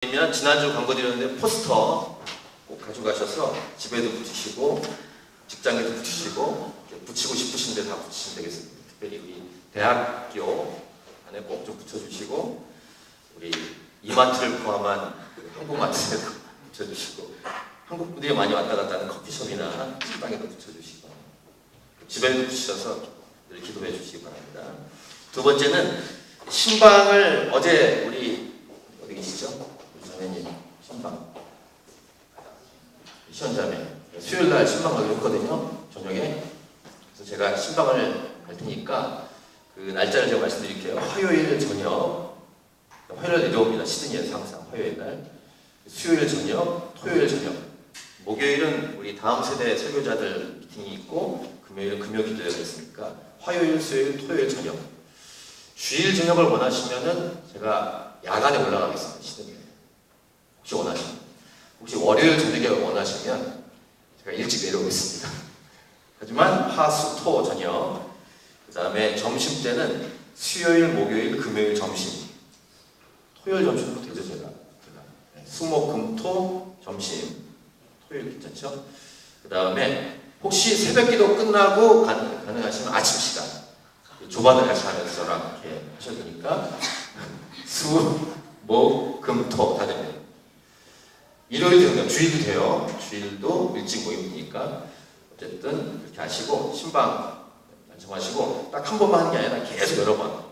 면 지난주 광고 드렸는데 포스터 꼭 가져가셔서 집에도 붙이시고 직장에도 붙이시고 붙이고 싶으신데 다 붙이시면 되겠습니다. 특별히 우리 대학교 안에 꼭 좀 붙여주시고 우리 이마트를 포함한 한국마트에도 붙여주시고 한국 분들이 많이 왔다 갔다 하는 커피숍이나 식당에도 붙여주시고 집에도 붙이셔서 늘 기도해 주시기 바랍니다. 두 번째는 신방을 어제 우리 어디 계시죠? 자매님 신방 시원자매 수요일날 신방 가기로 했거든요. 저녁에. 그래서 제가 신방을 갈 테니까 그 날짜를 제가 말씀드릴게요. 화요일 저녁, 화요일 내려옵니다. 시드니에서 항상 화요일날, 수요일 저녁, 토요일 저녁, 목요일은 우리 다음 세대 설교자들 미팅이 있고 금요일은 금요 기도회가 있으니까 화요일, 수요일, 토요일 저녁. 주일 저녁을 원하시면은 제가 야간에 올라가겠습니다. 시드니에. 혹시 원하시면, 혹시 월요일 저녁에 원하시면 제가 일찍 내려오겠습니다. 하지만 화, 수, 토 저녁, 그 다음에 점심 때는 수요일, 목요일, 금요일 점심, 토요일 점심도 되죠 제가. 수, 목, 금, 토 점심, 토요일 괜찮죠? 그 다음에 혹시 새벽기도 끝나고 가능하시면 아침 시간 조반을 같이 하면서 저랑 이렇게 하셔도 되니까 수, 목, 금, 토 다 됩니다. 일요일도 돼요. 주일도 돼요. 주일도 일찍 모임이니까 어쨌든 이렇게 하시고 신방 정하시고 딱 한 번만 하는 게 아니라 계속 여러 번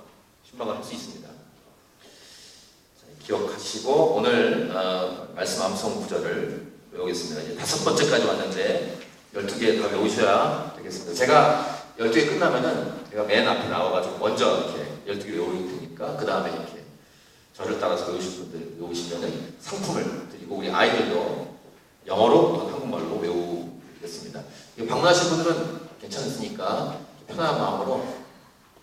신방을 할 수 있습니다. 자, 기억하시고 오늘 말씀 암송 구절을 외우겠습니다. 이제 5번째까지 왔는데 12개 다 외우셔야 되겠습니다. 제가 12개 끝나면은 제가 맨 앞에 나와가지고 먼저 이렇게 12개 외울 테니까 그 다음에 이렇게 저를 따라서 외우실 분들 외우시면은 상품을 드리고 우리 아이들도 영어로 또 한국말로 외우겠습니다. 방문하신 분들은 괜찮으시니까 편안한 마음으로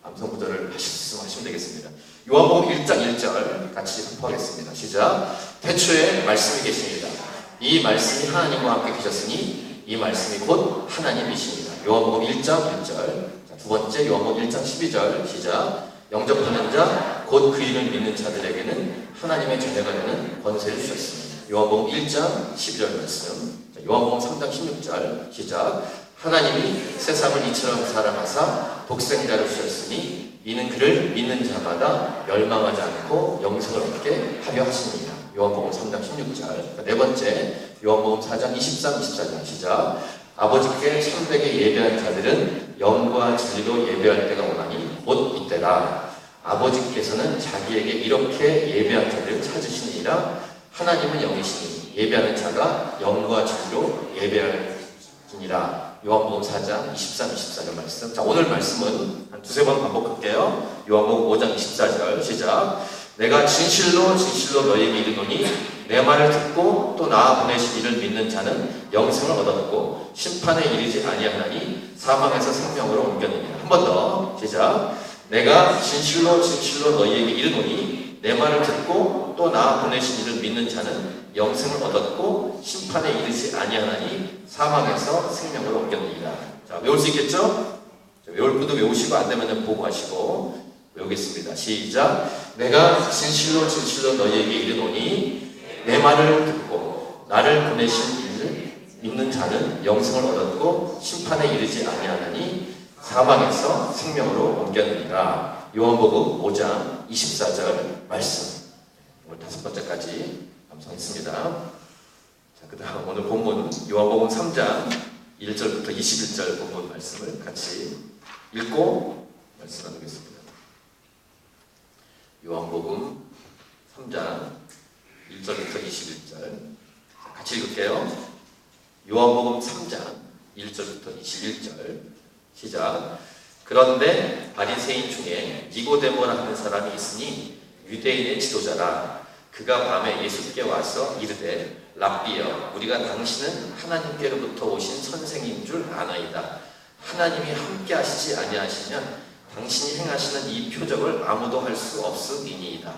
암송 구절을 하실 수 있으면 하시면 되겠습니다. 요한복음 1장 1절 같이 선포하겠습니다. 시작. 태초에 말씀이 계십니다. 이 말씀이 하나님과 함께 계셨으니 이 말씀이 곧 하나님이십니다. 요한복음 1장 1절. 자, 두 번째 요한복음 1장 12절 시작. 영접하는 자 곧 그 이름을 믿는 자들에게는 하나님의 자녀가 되는 권세를 주셨습니다. 요한복음 1장 12절 말씀. 자, 요한복음 3장 16절 시작. 하나님이 세상을 이처럼 사랑하사 독생자를 주셨으니 이는 그를 믿는 자마다 멸망하지 않고 영생을 얻게 하려 하십니다. 요한복음 3장 16절. 네 번째 요한복음 4장 23, 24절 시작. 아버지께 참되게 예배한 자들은 영과 진리로 예배할 때가 오나니 곧 이때라. 아버지께서는 자기에게 이렇게 예배한 자들을 찾으시니라. 하나님은 영이시니 예배하는 자가 영과 진리로 예배할지니라. 요한복음 4장 23, 24절 말씀. 자, 오늘 말씀은 한 두세 번 반복할게요. 요한복음 5장 24절 시작. 내가 진실로 진실로 너희에게 이르노니 내 말을 듣고 또 나 보내신 이를 믿는 자는 영생을 얻었고 심판에 이르지 아니하나니 사망에서 생명으로 옮겼느니라. 한 번 더 시작. 내가 진실로 진실로 너희에게 이르노니 내 말을 듣고 또 나 보내신 이를 믿는 자는 영생을 얻었고 심판에 이르지 아니하나니 사망에서 생명으로 옮겼느니라. 자, 외울 수 있겠죠? 자, 외울 분도 외우시고 안 되면 보고 하시고 외우겠습니다. 시작. 내가 진실로 진실로 너희에게 이르노니 내 말을 듣고 나를 보내신 이를 믿는 자는 영생을 얻었고 심판에 이르지 아니하나니 사망에서 생명으로 옮겼느니라. 요한복음 5장 24절 말씀. 오늘 5번째까지 암송했습니다. 자, 그 다음 오늘 본문 요한복음 3장 1절부터 21절 본문 말씀을 같이 읽고 말씀 나누겠습니다. 요한복음 3장 1절부터 21절 같이 읽을게요. 요한복음 3장 1절부터 21절 시작. 그런데 바리새인 중에 니고데모라 하는 사람이 있으니 유대인의 지도자라. 그가 밤에 예수께 와서 이르되 랍비여 우리가 당신은 하나님께로부터 오신 선생인 줄 아나이다. 하나님이 함께 하시지 아니하시면 당신이 행하시는 이 표적을 아무도 할 수 없음이니이다.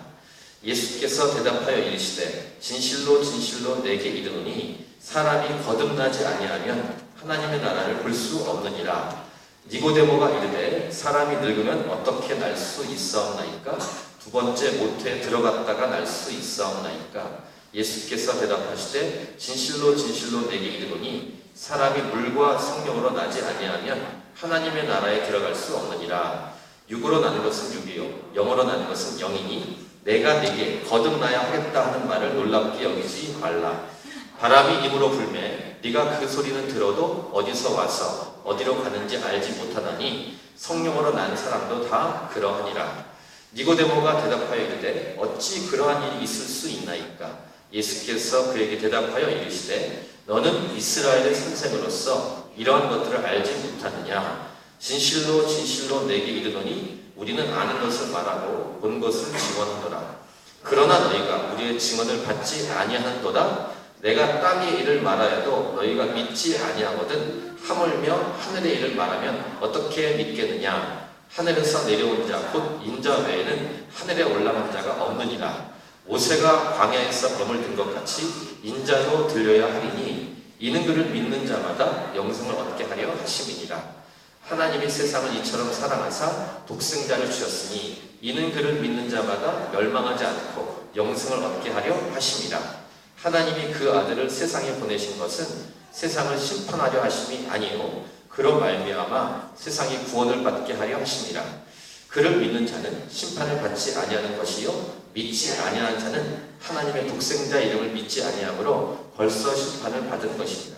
예수께서 대답하여 이르시되 진실로 진실로 내게 이르노니 사람이 거듭나지 아니하면 하나님의 나라를 볼 수 없느니라. 니고데모가 이르되 사람이 늙으면 어떻게 날 수 있사옵나이까? 두 번째 모태에 들어갔다가 날 수 있사옵나이까? 예수께서 대답하시되 진실로 진실로 내게 이르노니 사람이 물과 성령으로 나지 아니하면 하나님의 나라에 들어갈 수 없느니라. 육으로 나는 것은 육이요 영으로 나는 것은 영이니 내가 네게 거듭나야 하겠다 하는 말을 놀랍게 여기지 말라. 바람이 임으로 불매 네가 그 소리는 들어도 어디서 와서 어디로 가는지 알지 못하나니 성령으로 난 사람도 다 그러하니라. 니고데모가 대답하여 이르되 어찌 그러한 일이 있을 수 있나이까. 예수께서 그에게 대답하여 이르시되 너는 이스라엘의 선생으로서 이러한 것들을 알지 못하느냐. 진실로 진실로 내게 이르노니 우리는 아는 것을 말하고 본 것을 증언하노라. 그러나 너희가 우리의 증언을 받지 아니하는도다. 내가 땅의 일을 말하여도 너희가 믿지 아니하거든 하물며 하늘의 일을 말하면 어떻게 믿겠느냐. 하늘에서 내려온 자 곧 인자 외에는 하늘에 올라간 자가 없느니라. 모세가 광야에서 검을 든 것 같이 인자도 들려야 하리니 이는 그를 믿는 자마다 영생을 얻게 하려 하심이니라. 하나님이 세상을 이처럼 사랑하사 독생자를 주셨으니 이는 그를 믿는 자마다 멸망하지 않고 영생을 얻게 하려 하심이라. 하나님이 그 아들을 세상에 보내신 것은 세상을 심판하려 하심이 아니요 그로 말미암아 세상이 구원을 받게 하려 하심이라. 그를 믿는 자는 심판을 받지 아니하는 것이요 믿지 아니하는 자는 하나님의 독생자 이름을 믿지 아니하므로 벌써 심판을 받은 것이니라.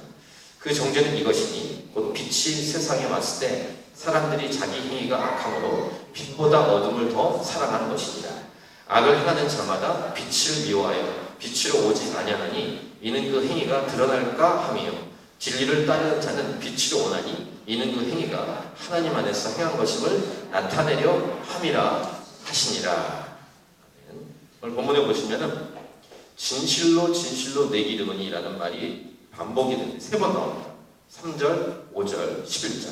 그 정죄는 이것이니 곧 빛이 세상에 왔을 때 사람들이 자기 행위가 악함으로 빛보다 어둠을 더 사랑하는 것이니라. 악을 행하는 자마다 빛을 미워하여 빛으로 오지 아니하나니 이는 그 행위가 드러날까 함이요 진리를 따르는 자는 빛으로 오나니 이는 그 행위가 하나님 안에서 행한 것임을 나타내려 함이라 하시니라. 오늘 본문에 보시면은 진실로 진실로 내게 이르노니 라는 말이 반복이 되는데 3번 나옵니다. 3절, 5절, 11절.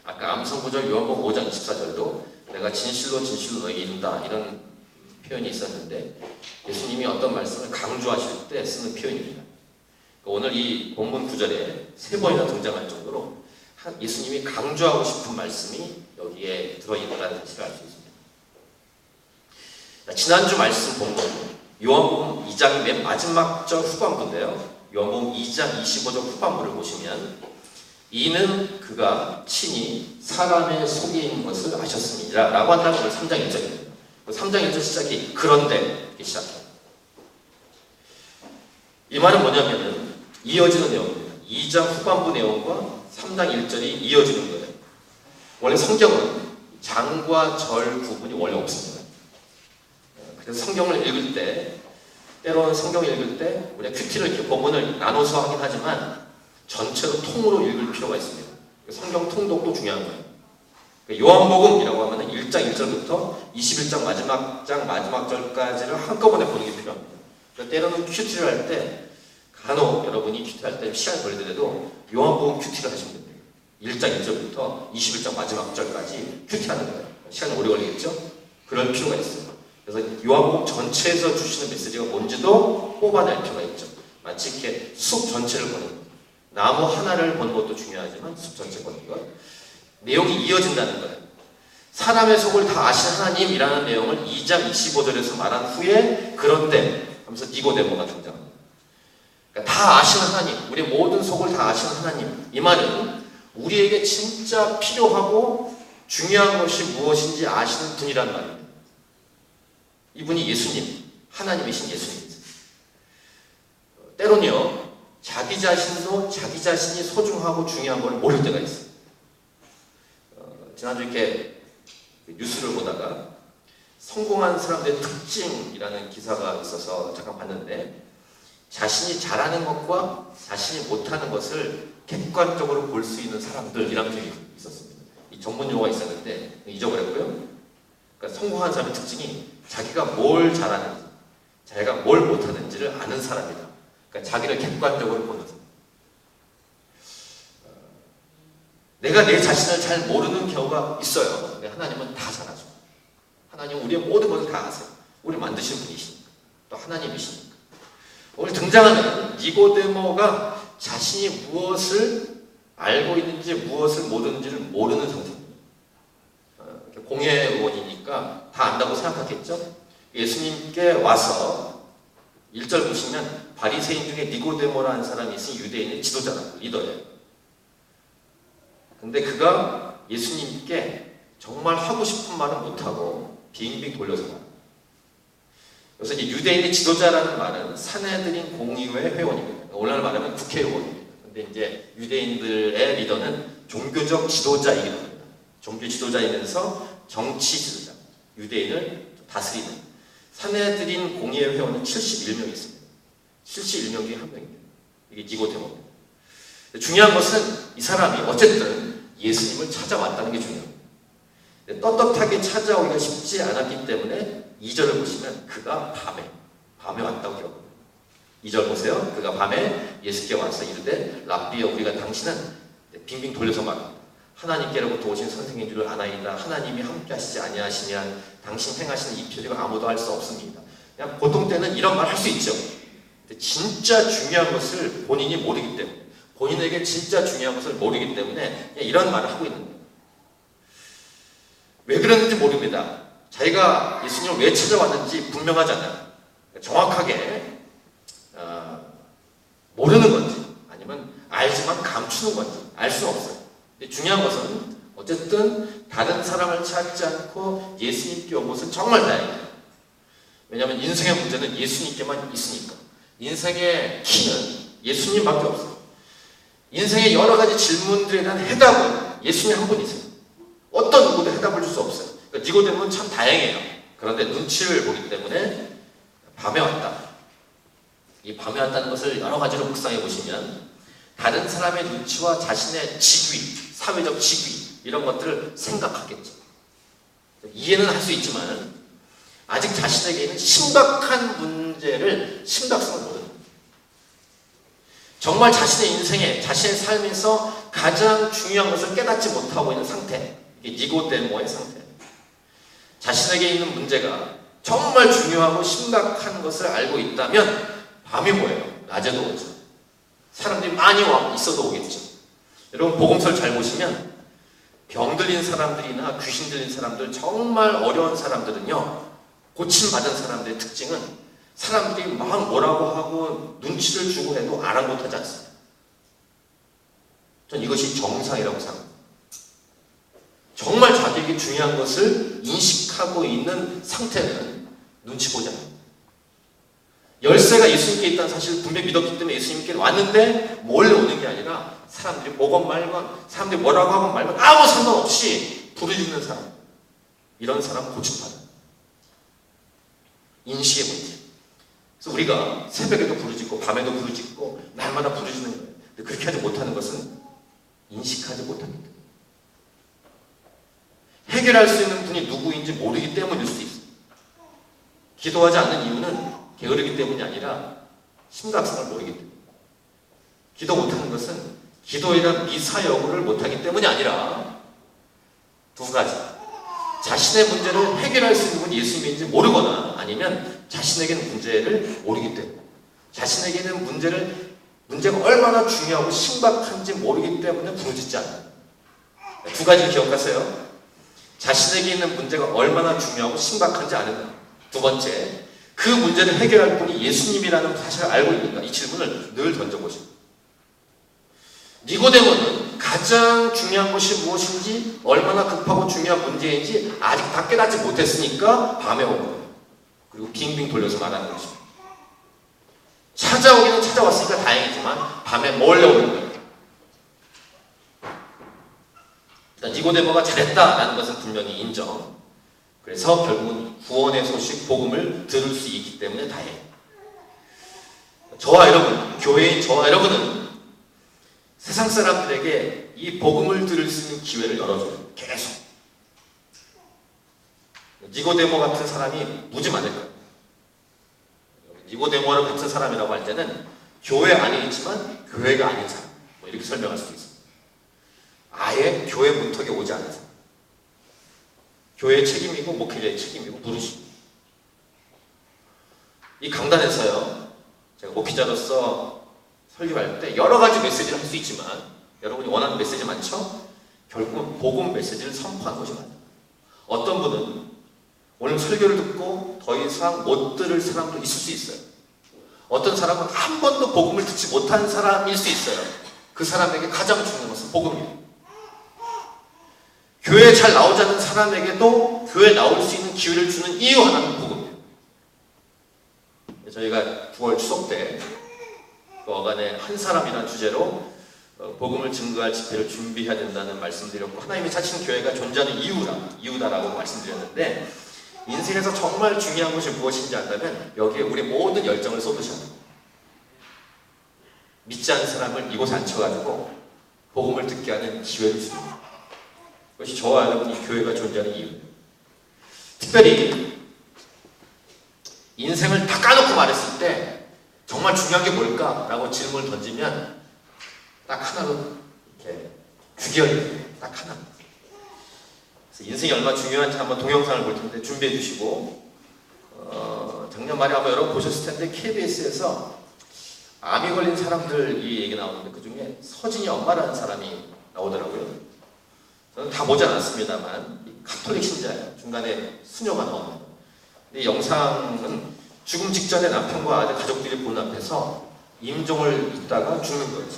아까 암송구절 요한복음 5장 24절도 내가 진실로 진실로 너에게 이른다 이런 표현이 있었는데 예수님이 어떤 말씀을 강조하실 때 쓰는 표현입니다. 오늘 이 본문 구절에 3번이나 등장할 정도로 예수님이 강조하고 싶은 말씀이 여기에 들어있다는 사실을 알 수 있습니다. 지난주 말씀 본문 요한복음 2장 맨 마지막 절 후반부인데요. 요한복음 2장 25절 후반부를 보시면 이는 그가 친히 사람의 속에 있는 것을 아셨습니다 라고 한다는 걸 3장 1절입니다. 3장 1절 시작이 그런데 이렇게 시작해요. 이 말은 뭐냐면은 이어지는 내용입니다. 2장 후반부 내용과 3장 1절이 이어지는 거예요. 원래 성경은 장과 절 구분이 원래 없습니다. 그래서 성경을 읽을 때 때로는 성경을 읽을 때 우리가 큐티를 이렇게 본문을 나눠서 하긴 하지만 전체로 통으로 읽을 필요가 있습니다. 성경 통독도 중요한 거예요. 요한복음이라고 하면 1장 1절부터 21장 마지막 절까지를 한꺼번에 보는 게 필요합니다. 때로는 큐티를 할 때 간혹 여러분이 큐티할 때 시간 걸리더라도 요한복음 큐티를 하시면 됩니다. 1장 1절부터 21장 마지막 절까지 큐티하는 거예요. 시간이 오래 걸리겠죠? 그럴 필요가 있어요. 그래서 요한복음 전체에서 주시는 메시지가 뭔지도 뽑아낼 필요가 있죠. 마치 이렇게 숲 전체를 보는 것. 나무 하나를 보는 것도 중요하지만 숲 전체 보는 것. 내용이 이어진다는 거예요. 사람의 속을 다 아신 하나님이라는 내용을 2장 25절에서 말한 후에 그런데 하면서 니고데모가 등장합니다. 그러니까 다 아시는 하나님, 우리의 모든 속을 다 아시는 하나님. 이 말은 우리에게 진짜 필요하고 중요한 것이 무엇인지 아시는 분이란 말입니다. 이분이 예수님, 하나님이신 예수님입니다. 때로는요, 자기 자신도 자기 자신이 소중하고 중요한 걸 모를 때가 있어요. 지난주 이렇게 뉴스를 보다가 성공한 사람들의 특징이라는 기사가 있어서 잠깐 봤는데 자신이 잘하는 것과 자신이 못하는 것을 객관적으로 볼 수 있는 사람들이라는 표현이 있었습니다. 이 전문 용어가 있었는데 잊어버렸고요. 그러니까 성공한 사람의 특징이 자기가 뭘 잘하는지, 자기가 뭘 못하는지를 아는 사람이다. 그러니까 자기를 객관적으로 보는 사람. 내가 내 자신을 잘 모르는 경우가 있어요. 근데 하나님은 다 잘 아죠. 하나님은 우리의 모든 것을 다 아세요. 우리 만드신 분이시니까. 또 하나님이시니까. 오늘 등장하는 니고데모가 자신이 무엇을 알고 있는지 무엇을 모르는지를 모르는 상태입니다. 공회원이니까 다 안다고 생각하겠죠? 예수님께 와서 1절 보시면 바리새인 중에 니고데모라는 사람이 있으니 유대인의 지도자다, 리더예요. 근데 그가 예수님께 정말 하고 싶은 말은 못하고 빙빙 돌려서 말. 그래서 이제 유대인의 지도자라는 말은 산헤드린 공의회 회원입니다. 오늘날 말하면 국회의원입니다. 근데 이제 유대인들의 리더는 종교적 지도자이기도 합니다. 종교 지도자이면서 정치 지도자, 유대인을 다스리는. 산헤드린 공의회 회원은 71명이 있습니다. 71명 중에 한 명입니다. 이게 니고데모입니다. 중요한 것은 이 사람이 어쨌든 예수님을 찾아왔다는 게 중요합니다. 떳떳하게 찾아오기가 쉽지 않았기 때문에 2절을 보시면 그가 밤에 왔다고 기록합니다. 2절 보세요. 그가 밤에 예수께 와서 이르되 랍비여 우리가 당신은 빙빙 돌려서 말합니다. 하나님께로부터 오신 선생인 줄 아나이다. 하나님이 함께 하시지 아니하시면 당신 행하시는 이 표적을 아무도 할 수 없습니다. 그냥 보통 때는 이런 말 할 수 있죠. 근데 진짜 중요한 것을 본인이 모르기 때문에, 본인에게 진짜 중요한 것을 모르기 때문에 그냥 이런 말을 하고 있는 거예요. 왜 그랬는지 모릅니다. 자기가 예수님을 왜 찾아왔는지 분명하지 않아요. 정확하게 모르는 건지 아니면 알지만 감추는 건지 알 수는 없어요. 근데 중요한 것은 어쨌든 다른 사람을 찾지 않고 예수님께 온 것은 정말 다행이에요. 왜냐하면 인생의 문제는 예수님께만 있으니까. 인생의 키는 예수님밖에 없어요. 인생의 여러 가지 질문들에 대한 해답은 예수님 한 분이세요. 어떤 누구도 해답을 줄 수 없어요. 그러니까 니고데모는 참 다행이에요. 그런데 눈치를 보기 때문에 밤에 왔다. 이 밤에 왔다는 것을 여러 가지로 묵상해 보시면 다른 사람의 눈치와 자신의 직위, 사회적 직위 이런 것들을 생각하겠죠. 이해는 할 수 있지만 아직 자신에게 있는 심각한 문제를 심각성을 모르는 거예요. 정말 자신의 인생에, 자신의 삶에서 가장 중요한 것을 깨닫지 못하고 있는 상태, 이게 니고데모의 상태. 자신에게 있는 문제가 정말 중요하고 심각한 것을 알고 있다면 밤이 뭐예요? 낮에도 오죠. 사람들이 많이 있어도 오겠죠. 여러분 복음서를 잘 보시면 병 들린 사람들이나 귀신 들린 사람들, 정말 어려운 사람들은요, 고침받은 사람들의 특징은 사람들이 막 뭐라고 하고 눈치를 주고 해도 아랑곳하지 않습니다. 전 이것이 정상이라고 생각합니다. 정말 자기에게 중요한 것을 인식하고 있는 상태는 눈치 보지 않습니다. 열쇠가 예수님께 있다는 사실을 분명히 믿었기 때문에 예수님께 왔는데 몰래 오는 게 아니라 사람들이 보건 말건, 사람들이 뭐라고 하건 말건 아무 상관없이 부르짖는 사람, 이런 사람 고침받아요. 인식의 문제. 그래서 우리가 새벽에도 부르짖고 밤에도 부르짖고 날마다 부르짖는 거예요. 근데 그렇게 하지 못하는 것은 인식하지 못합니다. 해결할 수 있는 분이 누구인지 모르기 때문일 수도 있어요. 기도하지 않는 이유는 게으르기 때문이 아니라 심각성을 모르기 때문에. 기도 못하는 것은 기도에 대한 미사여구를 못하기 때문이 아니라 두 가지. 자신의 문제를 해결할 수 있는 분이 예수님인지 모르거나 아니면 자신에게는 문제를 모르기 때문에. 자신에게는 문제가 얼마나 중요하고 심각한지 모르기 때문에 부르짖지 않아요. 두 가지 기억하세요. 자신에게 있는 문제가 얼마나 중요하고 심각한지 아는가. 두 번째, 그 문제를 해결할 분이 예수님이라는 사실을 알고 있는가. 이 질문을 늘 던져보십니다. 니고데모는 가장 중요한 것이 무엇인지, 얼마나 급하고 중요한 문제인지 아직 다 깨닫지 못했으니까 밤에 온 거예요. 그리고 빙빙 돌려서 말하는 것입니다. 찾아오기는 찾아왔으니까 다행이지만 밤에 몰래 오는 거예요. 니고데모가 잘했다라는 것은 분명히 인정. 그래서 결국은 구원의 소식, 복음을 들을 수 있기 때문에 다행이에요. 저와 여러분, 교회인 저와 여러분은 세상 사람들에게 이 복음을 들을 수 있는 기회를 열어줘요. 계속. 니고데모 같은 사람이 무지 많을 거예요. 니고데모랑 같은 사람이라고 할 때는 교회 안에 있지만 교회가 아닌 사람, 뭐 이렇게 설명할 수도 있습니다. 아예 교회 문턱에 오지 않은 사람. 교회의 책임이고 목회자의 책임이고 부르심. 이 강단에서요, 제가 목회자로서 설교할 때 여러 가지 메시지를 할 수 있지만 여러분이 원하는 메시지 많죠? 결국은 복음 메시지를 선포하는 것이 맞아요. 어떤 분은 오늘 설교를 듣고 더 이상 못 들을 사람도 있을 수 있어요. 어떤 사람은 한 번도 복음을 듣지 못한 사람일 수 있어요. 그 사람에게 가장 중요한 것은 복음이에요. 교회에 잘 나오지 않는 사람에게도 교회에 나올 수 있는 기회를 주는 이유 하나는 복음이에요. 저희가 9월 추석 때 그 어간의 한 사람이라는 주제로 복음을 증거할 집회를 준비해야 된다는 말씀드렸고, 하나님이 찾으신 교회가 존재하는 이유다라고 말씀드렸는데, 인생에서 정말 중요한 것이 무엇인지 안다면 여기에 우리 모든 열정을 쏟으셔야 돼요. 믿지 않는 사람을 이곳에 앉혀가지고 복음을 듣게 하는 기회를 줍니다. 그것이 저와 여러분이 교회가 존재하는 이유예요. 특별히 인생을 다 까놓고 말했을 때 정말 중요한 게 뭘까라고 질문을 던지면 딱 하나로 이렇게 규결이 딱 하나. 그래서 인생이 얼마나 중요한지 한번 동영상을 볼 텐데 준비해 주시고, 작년 말에 아마 여러분 보셨을 텐데 KBS에서 암이 걸린 사람들 이 얘기 나오는데 그 중에 서진이 엄마라는 사람이 나오더라고요. 저는 다 보지 않았습니다만 가톨릭 신자예요. 중간에 수녀가 나오는. 이 영상은 죽음 직전에 남편과 아들 가족들이 보는 앞에서 임종을 있다가 죽는 거예요.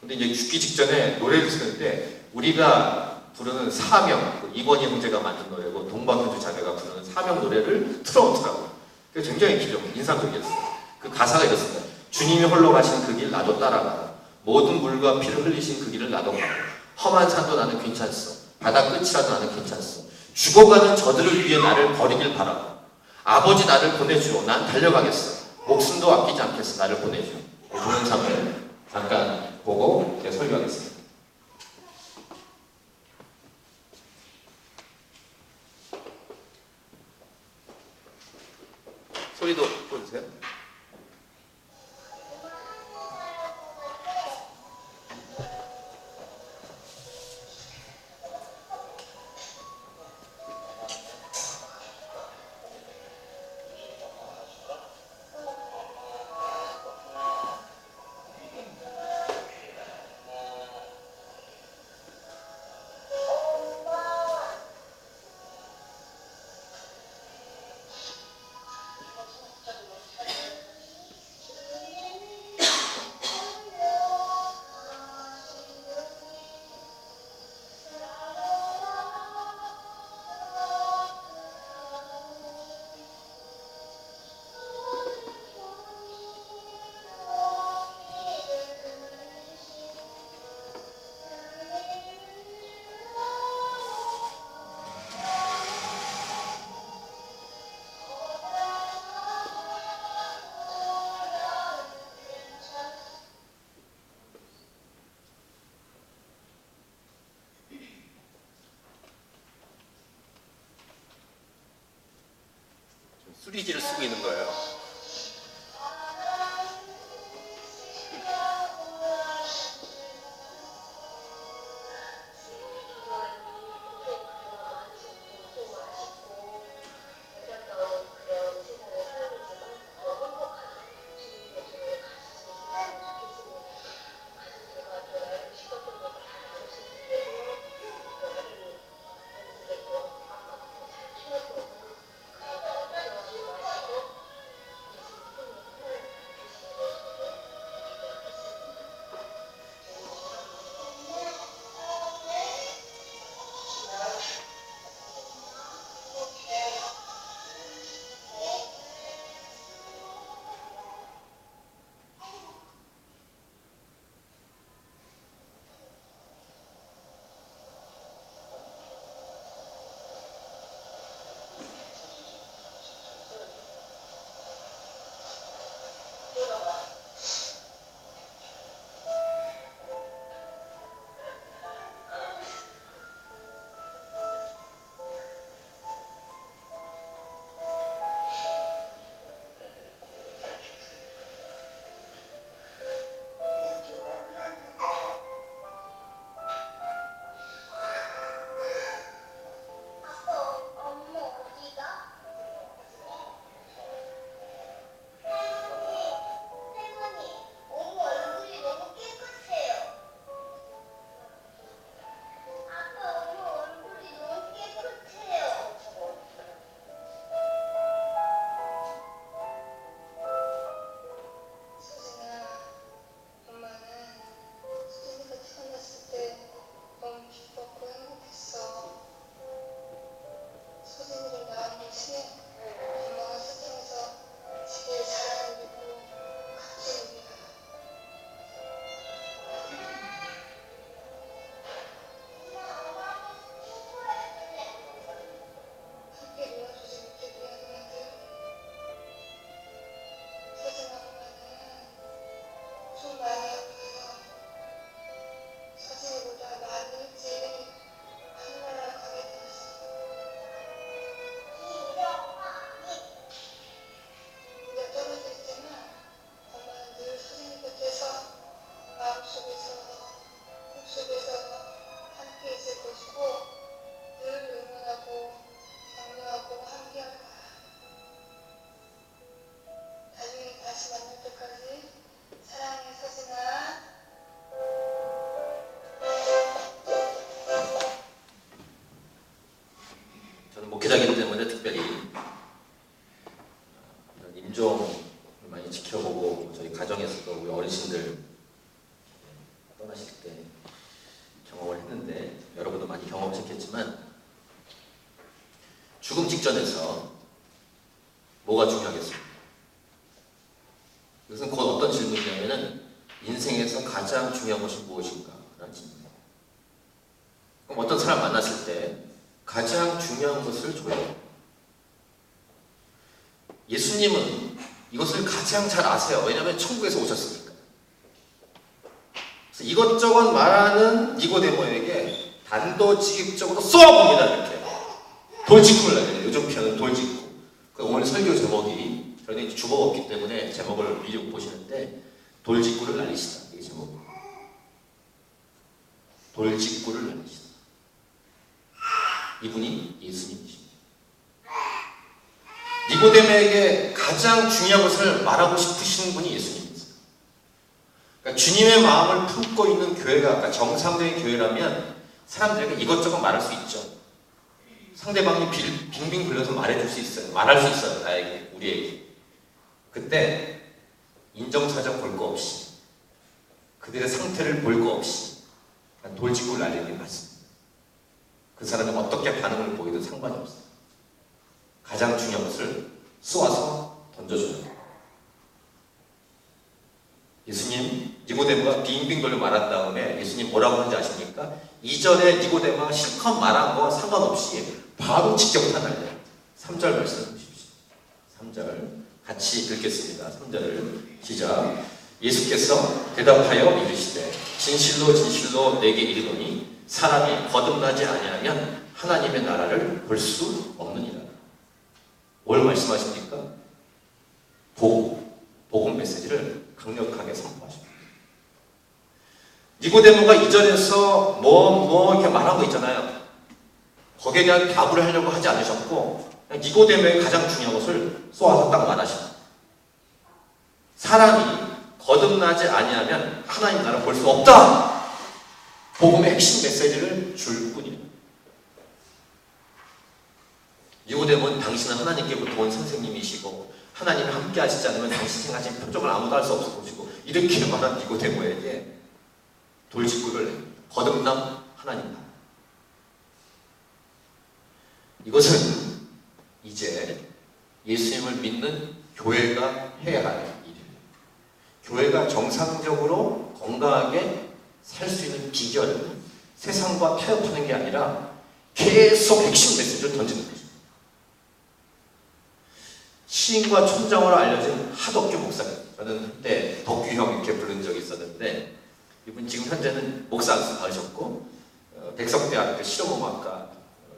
근데 이제 죽기 직전에 노래를 쓰는데 우리가 부르는 사명, 이건희 형제가 만든 노래고 동방현주 자매가 부르는 사명 노래를 틀어놓더라고요. 그게 굉장히 인상적이었어요. 그 가사가 이렇습니다. 주님이 홀로 가신 그 길 나도 따라가. 모든 물과 피를 흘리신 그 길을 나도 가고. 험한 산도 나는 괜찮소. 바다 끝이라도 나는 괜찮소. 죽어가는 저들을 위해 나를 버리길 바라고. 아버지 나를 보내주오. 난 달려가겠어. 목숨도 아끼지 않겠어. 나를 보내주오. 동영상을 잠깐 보고 제가 설교하겠습니다. 소리도 보여주세요. 수리지를 쓰고 있는 거예요. 인종을 많이 지켜보고 저희 가정에서도 우리 어르신들 떠나실 때 경험을 했는데 여러분도 많이 경험하셨겠지만 죽음 직전에서 뭐가 중요하겠습니까? 이것은 곧 어떤 질문이냐면은 인생에서 가장 중요한 것이 무엇인가? 라는 질문이에요. 그럼 어떤 사람 만났을 때 가장 중요한 것을 줘요. 예수님은 이것을 가장 잘 아세요. 왜냐하면 천국에서 오셨으니까. 그래서 이것저것 말하는 니고데모에게 단도직입적으로 쏘아봅니다. 이렇게 돌직구를 날려요. 요즘 표현은 돌직구. 오늘 설교 제목이 저는 주보가 없기 때문에 제목을 미리 못 보시는데 돌직구를 날리시다. 이게 제목. 돌직구를 날리시다. 이분이 예수님이십니다. 니고데모에게 가장 중요한 것을 말하고 싶으신 분이 예수님이세요. 그러니까 주님의 마음을 품고 있는 교회가, 그러니까 정상적인 교회라면 사람들에게 이것저것 말할 수 있죠. 상대방이 빙빙 돌려서 말해줄 수 있어요. 말할 수 있어요. 나에게, 우리에게. 그때 인정사정 볼 거 없이, 그들의 상태를 볼 거 없이 그냥 돌직구를 날리는 게 맞습니다. 그 사람이 어떻게 반응을 보이든 상관이 없어요. 가장 중요한 것을 쏘아서 던져줘요. 예수님, 니고데모가 빙빙 돌려 말한 다음에 예수님 뭐라고 하는지 아십니까? 이전에 니고데모가 실컷 말한 거 상관없이 바로 직격탄 날려요. 3절 말씀 보십시오. 3절 같이 읽겠습니다. 3절을 시작. 예수께서 대답하여 이르시되 진실로 진실로 내게 이르노니 사람이 거듭나지 아니하면 하나님의 나라를 볼 수 없느니라. 뭘 말씀하십니까? 복음 메시지를 강력하게 선포하십니다. 니고데모가 이전에서 이렇게 말한 거 있잖아요. 거기에 대한 답을 하려고 하지 않으셨고 니고데모의 가장 중요한 것을 쏘아서 딱 말하십니다. 사람이 거듭나지 아니하면 하나님 나라를 볼 수 없다. 복음의 핵심 메시지를 줄 뿐이에요. 니고데모는 당신은 하나님께로부터 온 선생님이시고 하나님이 함께 하시지 않으면 당신 생각하신 표적을 아무도 할 수 없을 것이고 이렇게 말한 니고데모에게 돌직구를 거듭남 하나님 나라. 이것은 이제 예수님을 믿는 교회가 해야 할 일이에요. 교회가 정상적으로 건강하게 살 수 있는 비결은 세상과 타협하는 게 아니라 계속 핵심 메시지를 던지는 거죠. 시인과 촌장으로 알려진 하덕규 목사님. 저는 한때 덕규 형 이렇게 부른 적이 있었는데 이분 지금 현재는 목사 안수 받으셨고 백석대학교 실용음악과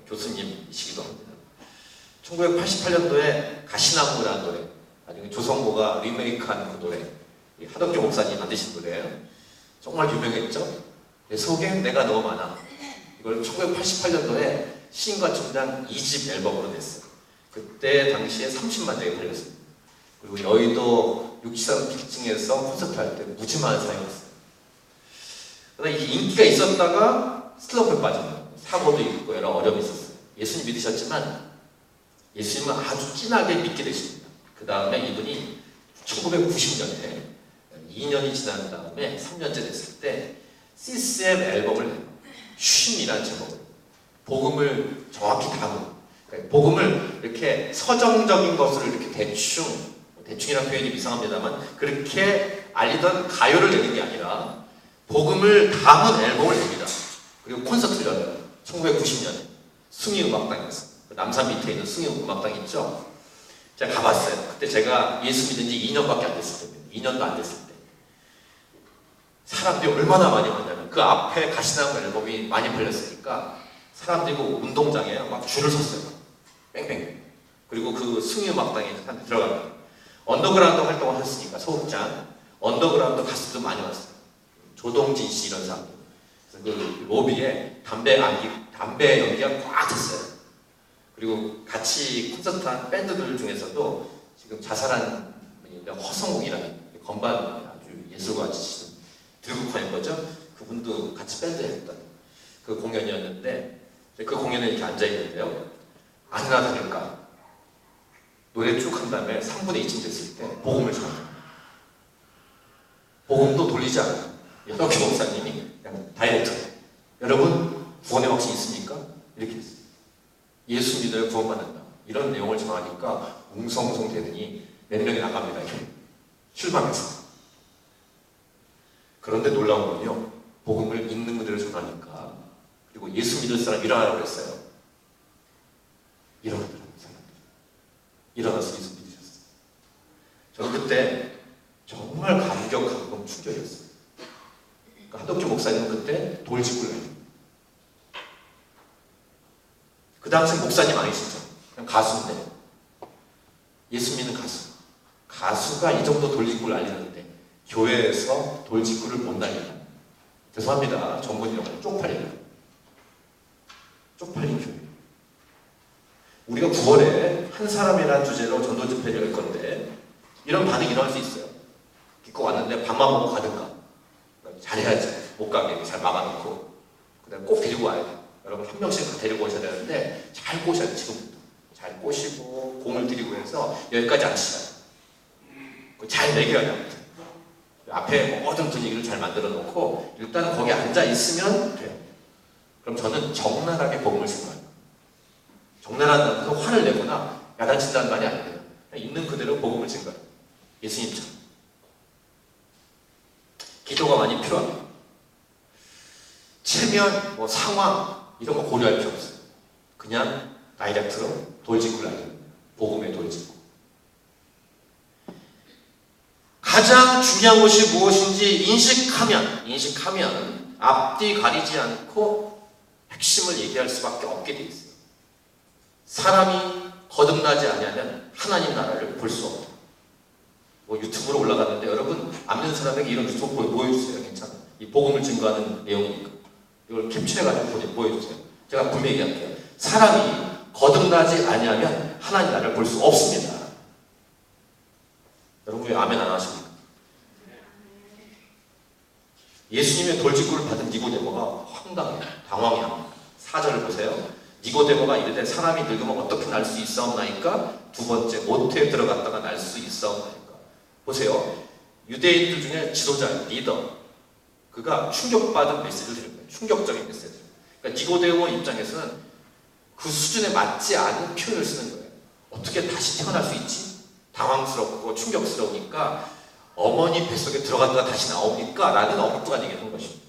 교수님이시기도 합니다. 1988년도에 가시나무라는 노래, 나중에 조성모가 리메이크한 그 노래, 하덕규 목사님 만드신 노래예요. 정말 유명했죠. 내 속엔 내가 너무 많아. 이걸 1988년도에 시인과 촌장 2집 앨범으로 냈어요. 그때 당시에 30만 장이 팔렸습니다. 그리고 여의도 63 빌딩에서 콘서트 할 때 무지만 사용했어요. 그러나 이 인기가 있었다가 슬럼프에 빠집니다. 사고도 있고 여러 어려움이 있었어요. 예수님 믿으셨지만 예수님은 아주 진하게 믿게 되십니다. 그 다음에 이분이 1990년에 2년이 지난 다음에 3년째 됐을 때 CCM 앨범을 내요. 쉼이라는 제목으로 복음을 정확히 담은, 그러니까 복음을 이렇게 서정적인 것을 이렇게 대충이라는 표현이 이상합니다만 그렇게 알리던 가요를 내는 게 아니라 복음을 담은 앨범을 냅니다. 그리고 콘서트를 열어요. 1990년에 숭이음악당에서 남산 밑에 있는 숭이음악당 있죠? 제가 가봤어요. 그때 제가 예수 믿은 지 2년밖에 안 됐을 때입니다. 2년도 안 됐을 때 사람들이 얼마나 많이 왔냐면 그 앞에 가시나무 앨범이 많이 팔렸으니까 사람들이 그 운동장에 막 줄을 섰어요. 뺑뺑. 그리고 그 숭이음악당에 들어갑니다. 언더그라운드 활동을 했으니까 소극장 언더그라운드 가수도 많이 왔어요. 조동진 씨 이런 사람들. 그래서 그 로비에 담배 연기가 꽉 찼어요. 그리고 같이 콘서트한 밴드들 중에서도 지금 자살한 허성욱이라는 건반 아주 예술가 치시는 들국화인 거죠. 그분도 같이 밴드 했던 그 공연이었는데 그 공연에 이렇게 앉아 있는데요. 아니나 다를까 교회 쭉 한 다음에 3분의 2쯤 됐을 때 복음을 전합니다. 복음도 돌리지 않아요. 혁기 목사님이 그냥 다이렉트. 여러분 구원의 확신 있습니까? 이렇게 했어요. 예수 믿어야 구원받는다. 이런 내용을 전하니까 웅성웅성 되더니 몇 명이 나갑니다. 실망해서. 그런데 놀라운 건요. 복음을 있는 그대로 전하니까 그리고 예수 믿을 사람 일어나라고 했어요. 일어나더라고요. 사람들이. 일어나서 예수 믿으셨어요. 저는 그때 정말 감격하고 충격이었어요. 그러니까 한덕주 목사님은 그때 돌직구를 해요. 그 당시 목사님 아니시죠? 그냥 가수인데 예수 믿는 가수. 가수가 이 정도 돌직구를 알리는데 교회에서 돌직구를 못 날린다. 죄송합니다. 전문용어로 쪽팔려요. 쪽팔린 교회. 우리가 9월에 한 사람이라는 주제로 전도 집회를 할 건데 이런 반응이 일어날 수 있어요. 기껏 왔는데 밥만 먹고 가든가. 잘해야지. 못 가게 잘 막아놓고 그다음에 꼭 데리고 와야 돼. 여러분 한 명씩 데리고 오셔야 되는데 잘 꼬셔야 돼. 지금부터. 잘 꼬시고 공을 들이고 해서 여기까지 앉히셔야 돼. 잘 먹여야 돼. 앞에 모든 분위기를 잘 만들어 놓고 일단 거기 앉아 있으면 돼요. 그럼 저는 적나라하게 복음을 증거해요. 적나라하다고 해서 화를 내거나 야단친다는 말이 아니에요. 그냥 있는 그대로 복음을 증거해요. 예수님처럼. 기도가 많이 필요합니다. 체면, 상황 이런 거 고려할 필요 없어요. 그냥 다이렉트로 돌직구를 알려요. 복음의 돌직구. 가장 중요한 것이 무엇인지 인식하면 앞뒤 가리지 않고 핵심을 얘기할 수밖에 없게 돼 있어요. 사람이 거듭나지 아니하면 하나님 나라를 볼 수 없다. 유튜브로 올라갔는데 여러분 안 믿는 사람에게 이런 유튜브 보여주세요. 괜찮아요. 이 복음을 증거하는 내용이니까 이걸 캡처해가지고 보여주세요. 제가 분명히 얘기할게요. 사람이 거듭나지 아니하면 하나님 나라를 볼 수 없습니다. 여러분 왜 아멘 안 하십니까? 예수님의 돌직구를 받은 니고데모가 황당해요. 당황해요. 4절을 보세요. 니고데모가 이르되 사람이 늙으면 어떻게 날 수 있사옵나이까? 두 번째 모태에 들어갔다가 날 수 있사옵나이까? 보세요. 유대인들 중에 지도자, 리더 그가 충격받은 메시지를 드린 거예요. 충격적인 메시지. 그러니까 니고데모 입장에서는 그 수준에 맞지 않은 표현을 쓰는 거예요. 어떻게 다시 태어날 수 있지? 당황스럽고 충격스러우니까 어머니 뱃속에 들어갔다가 다시 나옵니까? 라는 엉뚱한 얘기를 한 것입니다.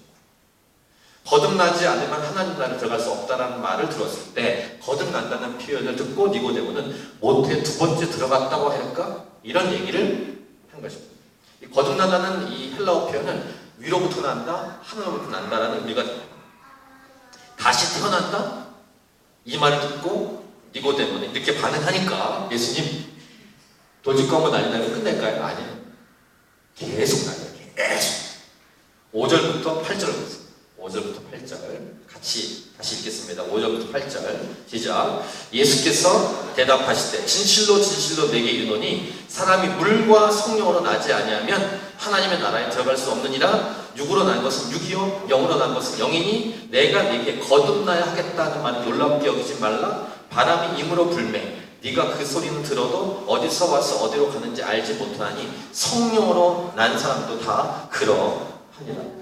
거듭나지 않으면 하나님 나라에 들어갈 수 없다는 말을 들었을 때 거듭난다는 표현을 듣고 니고데모는 모태 두 번째 들어갔다고 할까? 이런 얘기를 한 것입니다. 이 거듭난다는 이 헬라어 표현은 위로부터 난다, 하늘로부터 난다라는 의미가 됩니다. 다시 태어난다? 이 말을 듣고 니고데모는 이렇게 반응하니까 예수님 돌직구 한번 날린다면 끝낼까요? 아니에요. 계속 날려요. 계속. 5절부터 8절을 보세요. 5절부터 8절 같이 다시 읽겠습니다. 5절부터 8절 시작. 예수께서 대답하시되 진실로 진실로 내게 이르노니 사람이 물과 성령으로 나지 아니하면 하나님의 나라에 들어갈 수 없느니라. 육으로 난 것은 육이요 영으로 난 것은 영이니 내가 네게 거듭나야 하겠다는 말을 놀랍게 여기지 말라. 바람이 임으로 불매 네가 그 소리는 들어도 어디서 와서 어디로 가는지 알지 못하니 성령으로 난 사람도 다 그러하니라.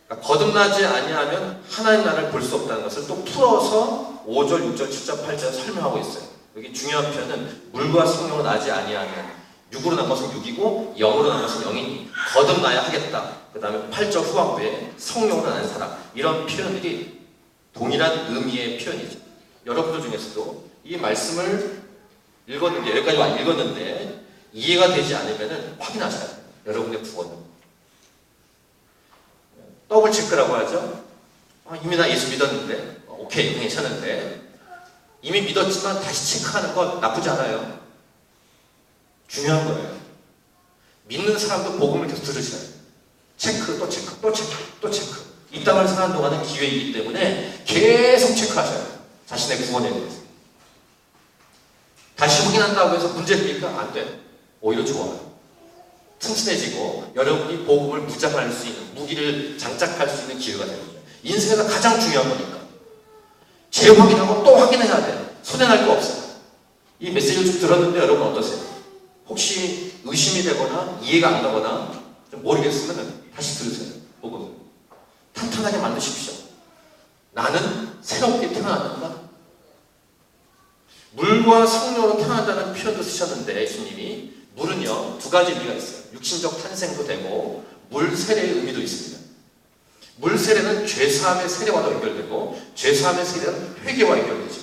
그러니까 거듭나지 아니하면 하나님 나라를 볼 수 없다는 것을 또 풀어서 5절, 6절, 7절, 8절 설명하고 있어요. 여기 중요한 표현은 물과 성령으로 나지 아니하면 육으로 난 것은 육이고 영으로 난 것은 영이니 거듭나야 하겠다. 그 다음에 8절 후반부에 성령으로 난 사람 이런 표현들이 동일한 의미의 표현이죠. 여러분들 중에서도 이 말씀을 읽었는데 여기까지 읽었는데 이해가 되지 않으면 확인하셔야 돼요. 여러분의 구원은 더블 체크라고 하죠. 이미 나 예수 믿었는데 오케이 괜찮은데 이미 믿었지만 다시 체크하는 건 나쁘지 않아요. 중요한 거예요. 믿는 사람도 복음을 계속 들으셔야 돼요. 체크 또 체크 또 체크 또 체크. 이 땅을 사는 동안은 기회이기 때문에 계속 체크하셔야 돼요. 자신의 구원에 대해서. 다시 확인한다고 해서 문제입니까? 안 돼. 오히려 좋아요. 튼튼해지고 여러분이 복음을 무장할 수 있는 무기를 장착할 수 있는 기회가 됩니다. 인생에서 가장 중요한 거니까. 재확인하고 또 확인해야 돼. 손해날 거 없어요. 이 메시지를 좀 들었는데 여러분 어떠세요? 혹시 의심이 되거나 이해가 안 가거나 좀 모르겠으면 다시 들으세요. 보고 탄탄하게 만드십시오. 나는 새롭게 태어났는가? 물과 성령으로 태어난다는 표현도 쓰셨는데 예수님이 물은요 두 가지 의미가 있어요. 육신적 탄생도 되고 물 세례의 의미도 있습니다. 물 세례는 죄사함의 세례와도 연결되고 죄사함의 세례는 회개와 연결되죠.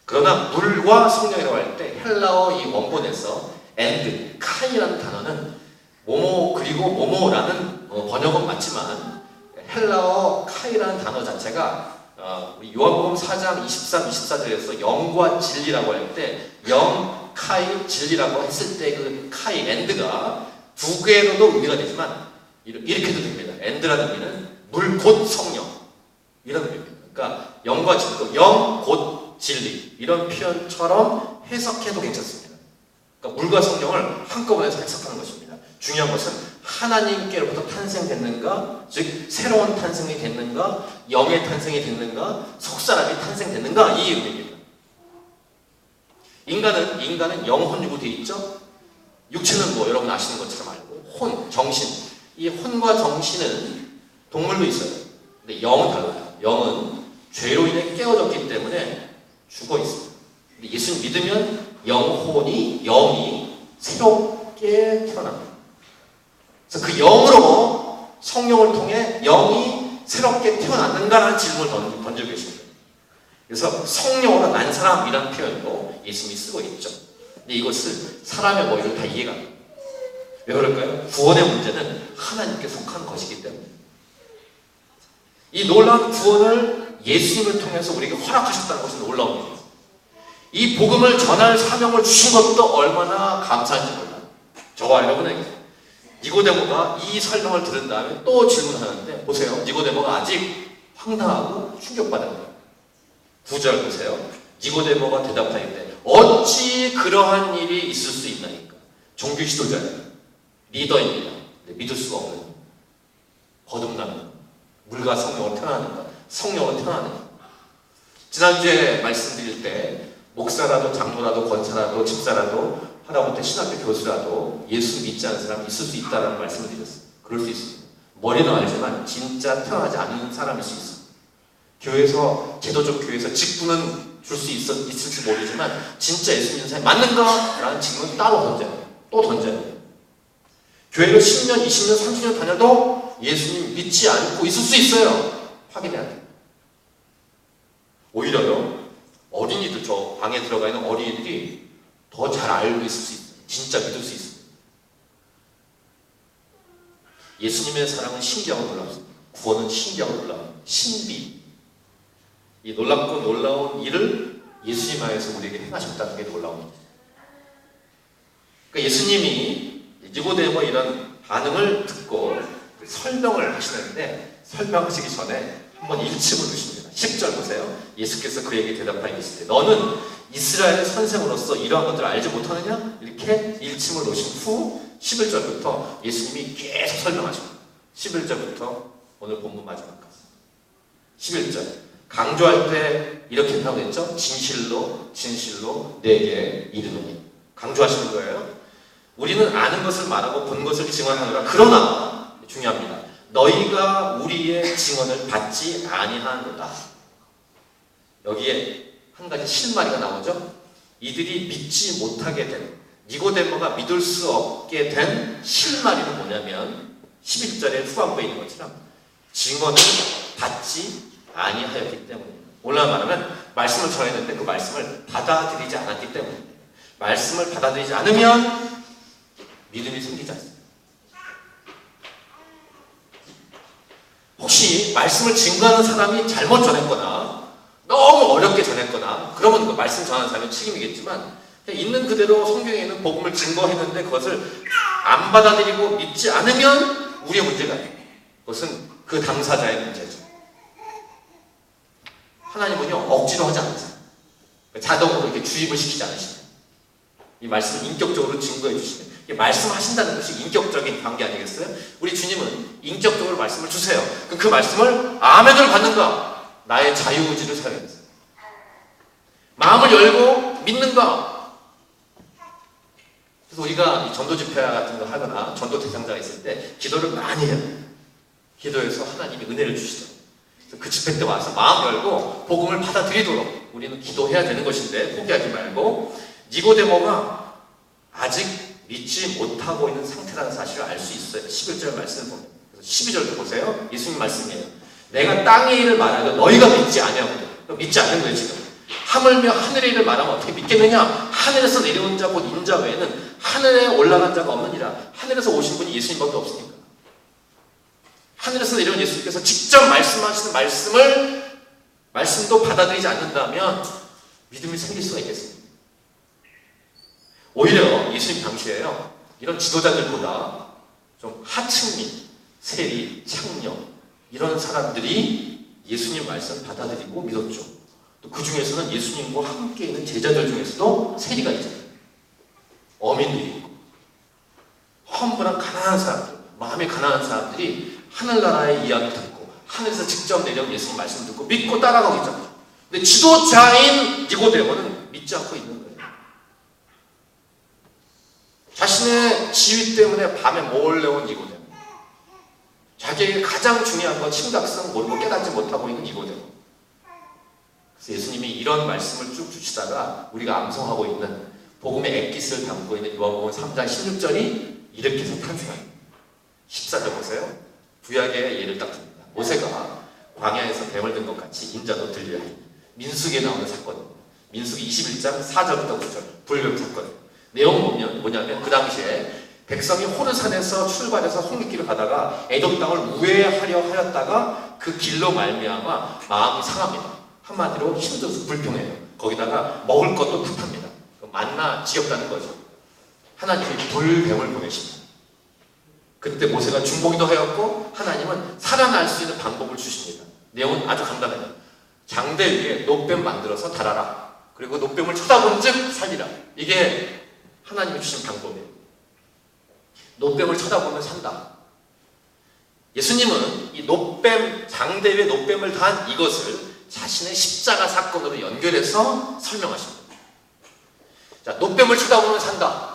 그러나 물과 성령이라고 할 때 헬라어 이 원본에서 and, 카이라는 단어는 모모 그리고 모모라는 번역은 맞지만 헬라어 카이라는 단어 자체가 요한복음 4장 23, 24절에서 영과 진리라고 할 때 영, 카이, 진리라고 했을 때 그 카이, and가 두 개로도 의미가 되지만 이렇게도 됩니다. and라는 의미는 물 곧 성령 이런 의미입니다. 그러니까 영과 진리, 영 곧 진리 이런 표현처럼 해석해도 괜찮습니다. 그러니까 물과 성령을 한꺼번에 해석하는 것입니다. 중요한 것은 하나님께로부터 탄생됐는가, 즉 새로운 탄생이 됐는가, 영의 탄생이 됐는가, 속사람이 탄생됐는가 이 의미입니다. 인간은 영혼 육으로 되어 있죠. 육체는 뭐 여러분 아시는 것처럼 알고 혼, 정신 이 혼과 정신은 동물도 있어요. 근데 영은 달라요. 영은 죄로 인해 깨어졌기 때문에 죽어 있습니다. 근데 예수님 믿으면 영이 새롭게 태어납니다. 그래서 그 영으로 성령을 통해 영이 새롭게 태어났는가라는 질문을 던지고 계십니다. 그래서 성령으로 난 사람이라는 표현도 예수님이 쓰고 있죠. 근데 이것을 사람의 머리로 다 이해가 안 돼요. 왜 그럴까요? 구원의 문제는 하나님께 속한 것이기 때문에. 이 놀라운 구원을 예수님을 통해서 우리에게 허락하셨다는 것이 놀라운 일이에요. 이 복음을 전할 사명을 주신 것도 얼마나 감사한지 몰라요. 저와 여러분에게 니고데모가 이 설명을 들은 다음에 또 질문하는데 보세요. 니고데모가 아직 황당하고 충격받은 거예요. 9절 보세요. 니고데모가 대답하는데 어찌 그러한 일이 있을 수 있나이까. 종교 지도자예요. 리더입니다. 믿을 수가 없는 거듭나는 물과 성령으로 태어나는 것, 성령으로 태어나는 것. 지난주에 말씀드릴 때 목사라도 장로라도 권사라도 집사라도 하다못해 신학교 교수라도 예수 믿지 않는 사람이 있을 수 있다는 말씀을 드렸어요. 그럴 수 있습니다. 머리는 알지만 진짜 태어나지 않는 사람일 수 있어요. 교회에서 제도적 교회에서 직분은 줄 수 있을지 모르지만 진짜 예수 믿는 사람이 맞는가? 라는 질문을 따로 던져요. 또 던져요. 교회를 10년, 20년, 30년 다녀도 예수님 믿지 않고 있을 수 있어요. 확인해야 돼요. 오히려요. 어린이들, 저 방에 들어가 있는 어린이들이 더 잘 알고 있을 수 있어요. 진짜 믿을 수 있어요. 예수님의 사랑은 신기하고 놀랍습니다. 구원은 신기하고 놀라운 신비. 이 놀랍고 놀라운 일을 예수님 안에서 우리에게 행하셨다는 게 놀라운 일이죠. 그러니까 예수님이 니고데모 이런 반응을 듣고 설명을 하시는데 설명하시기 전에 한번 일침을 두십니다. 10절 보세요. 예수께서 그에게 대답하여 이르시되 너는 이스라엘의 선생으로서 이러한 것들을 알지 못하느냐? 이렇게 일침을 놓으신 후 11절부터 예수님이 계속 설명하십니다. 11절부터 오늘 본문 마지막까지 11절 강조할 때 이렇게 표현했죠. 진실로 내게 이르노니 강조하시는 거예요. 우리는 아는 것을 말하고 본 것을 증언하노라. 그러나 중요합니다. 너희가 우리의 증언을 받지 아니하노라. 여기에 한 가지 실마리가 나오죠. 이들이 믿지 못하게 된 니고데모가 믿을 수 없게 된 실마리는 뭐냐면 11절의 후반부에 있는 것처럼 증언을 받지 아니하였기 때문입니다. 오늘 말하면 말씀을 전했는데 그 말씀을 받아들이지 않았기 때문입니다. 말씀을 받아들이지 않으면 믿음이 생기지 않습니다. 혹시 말씀을 증거하는 사람이 잘못 전했거나 너무 어렵게 전했거나 그러면 그 말씀 전하는 사람이 책임이겠지만 있는 그대로 성경에 있는 복음을 증거했는데 그것을 안 받아들이고 믿지 않으면 우리의 문제가 아니에요. 그것은 그 당사자의 문제죠. 하나님은요 억지로 하지 않으세요. 자동으로 이렇게 주입을 시키지 않으시죠. 이 말씀을 인격적으로 증거해 주시는 말씀하신다는 것이 인격적인 관계 아니겠어요? 우리 주님은 인격적으로 말씀을 주세요. 그럼 그 말씀을 아멘을 받는가? 나의 자유의지를 사용해서 마음을 열고 믿는가? 그래서 우리가 이 전도 집회 같은 거 하거나 전도 대상자가 있을 때 기도를 많이 해요. 기도해서 하나님이 은혜를 주시더라고요. 그 집회 때 와서 마음 열고 복음을 받아들이도록 우리는 기도해야 되는 것인데 포기하지 말고, 니고데모가 아직 믿지 못하고 있는 상태라는 사실을 알 수 있어요. 11절 말씀을 보면. 그래서 12절도 보세요. 예수님 말씀이에요. 내가 땅의 일을 말하여 너희가 믿지 아니하거든. 믿지 않는 거예요 지금. 하물며 하늘의 일을 말하면 어떻게 믿겠느냐? 하늘에서 내려온 자 곧 인자 외에는 하늘에 올라간 자가 없느니라. 하늘에서 오신 분이 예수님밖에 없으니까. 하늘에서 내려온 예수님께서 직접 말씀하시는 말씀도 받아들이지 않는다면 믿음이 생길 수가 있겠습니다. 오히려 예수님 당시에요, 이런 지도자들보다 좀 하층민, 세리, 창녀 이런 사람들이 예수님 말씀 받아들이고 믿었죠. 또 그 중에서는 예수님과 함께 있는 제자들 중에서도 세리가 있잖아요. 어민들이 있고 험불한 가난한 사람들, 마음이 가난한 사람들이 하늘나라의 이야기 듣고 하늘에서 직접 내려온 예수님 말씀 듣고 믿고 따라가고 있잖아요. 근데 지도자인 니고데모는 믿지 않고 있는 거예요. 자신의 지위 때문에 밤에 몰래 온 니고데모, 자기에게 가장 중요한 건 심각성 모르고 깨닫지 못하고 있는 니고데모. 그래서 예수님이 이런 말씀을 쭉 주시다가 우리가 암송하고 있는 복음의 엑기스를 담고 있는 요한복음 3장 16절이 이렇게 해서 탄생합니다. 14절 보세요. 구약의 예를 딱 듭니다. 모세가 광야에서 뱀을 든 것 같이 인자도 들려야 해. 민수기에 나오는 사건입니다. 민수기 21장 4절부터 9절 불뱀 사건. 내용 보면 뭐냐면 그 당시에 백성이 호르산에서 출발해서 홍익길을 가다가 에돔 땅을 우회하려 하였다가 그 길로 말미암아 마음이 상합니다. 한마디로 힘들어서 불평해요. 거기다가 먹을 것도 풋합니다. 만나 지겹다는 거죠. 하나님이 불뱀을 보내십니다. 그때 모세가 중보기도 하였고 하나님은 살아날 수 있는 방법을 주십니다. 내용은 아주 간단해요. 장대 위에 놋뱀 만들어서 달아라. 그리고 놋뱀을 쳐다본 즉 살리라. 이게 하나님이 주신 방법이에요. 놋뱀을 쳐다보면 산다. 예수님은 이 놋뱀, 장대 위에 놋뱀을 단 이것을 자신의 십자가 사건으로 연결해서 설명하십니다. 자, 놋뱀을 쳐다보면 산다.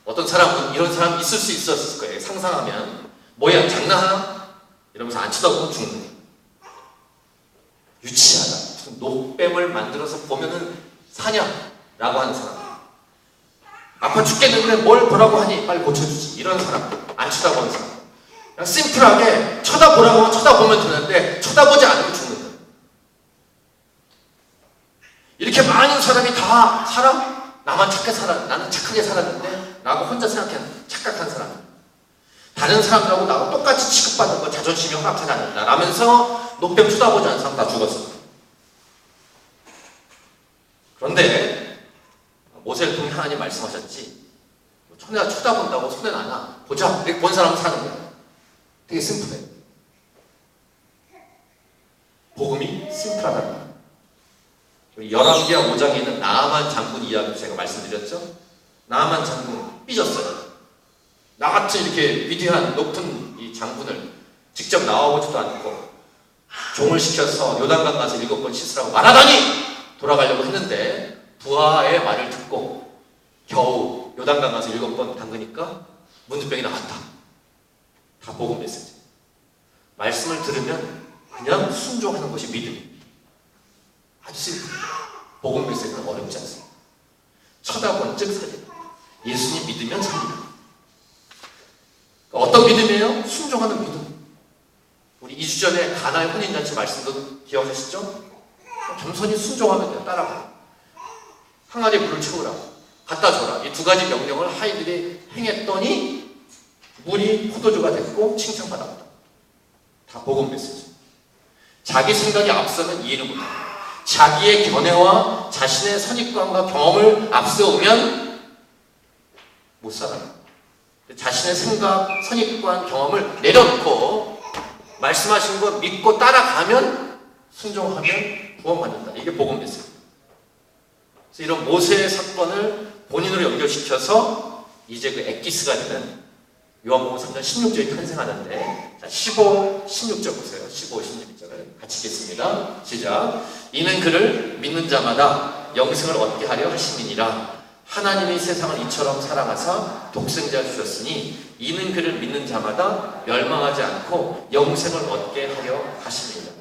어떤 사람은 이런 사람 있을 수 있었을 거예요. 상상하면 뭐야 장난하나? 이러면서 안 쳐다보면 죽는 거예요. 유치하다. 무슨 놋뱀을 만들어서 보면은 사냐라고 하는 사람. 아파 죽겠는데 뭘 보라고 하니 빨리 고쳐주지. 이런 사람. 안 쳐다보는 사람. 그냥 심플하게 쳐다보라고 하면 쳐다보면 되는데 쳐다보지 않으면 죽는 거예요. 이렇게 많은 사람이 다 살아? 나만 나는 착하게 살았는데 라고 혼자 생각하는 착각한 사람. 다른 사람들하고 나하고 똑같이 취급받는 거 자존심이 허락하지 않는다 라면서 놋뱀 쳐다보지 않는 사람 다 죽었어. 그런데 모세를 통해 하나님 말씀하셨지, 천내가 쳐다본다고 손해 나나? 보자. 이렇게 본 사람은 사는 거야. 되게 심플해. 복음이 심플하다는 거야. 열왕기하 5장에 있는 나아만 장군 이야기 제가 말씀드렸죠? 나아만 장군 삐졌어요. 나같이 이렇게 위대한 높은 이 장군을 직접 나와보지도 않고 종을 시켜서 요단강 가서 7번 씻으라고 말하다니 돌아가려고 했는데 부하의 말을 듣고 겨우 요단강 가서 7번 담그니까 문두병이 나갔다. 다 복음 메시지. 말씀을 들으면 그냥 순종하는 것이 믿음입니다. 아주 심플해요. 복음 메시지는 어렵지 않습니다. 쳐다본 즉 살리라. 예수님 믿으면 살리라. 어떤 믿음이에요? 순종하는 믿음. 우리 2주 전에 가나의 혼인잔치 말씀도 기억하시죠? 겸손히 순종하면 돼요. 따라가요. 항아리에 물을 채우라고. 갖다 줘라. 이 두 가지 명령을 하인들이 행했더니 물이 포도주가 됐고 칭찬받았다. 다 복음 메시지. 자기 생각이 앞서면 이해를 못해요. 자기의 견해와 자신의 선입관과 경험을 앞세우면 못 살아요. 자신의 생각, 선입관, 경험을 내려놓고 말씀하신 거 믿고 따라가면, 순종하면 구원받는다. 이게 복음 메시지. 그래서 이런 모세의 사건을 본인으로 연결시켜서 이제 그 엑기스가 되는 요한복음 3장 16절이 탄생하는데, 자, 15, 16절 보세요. 15, 16절을 같이 읽겠습니다. 시작. 이는 그를 믿는 자마다 영생을 얻게 하려 하심이니라. 하나님이 세상을 이처럼 사랑하사 독생자를 주셨으니 이는 그를 믿는 자마다 멸망하지 않고 영생을 얻게 하려 하십니다.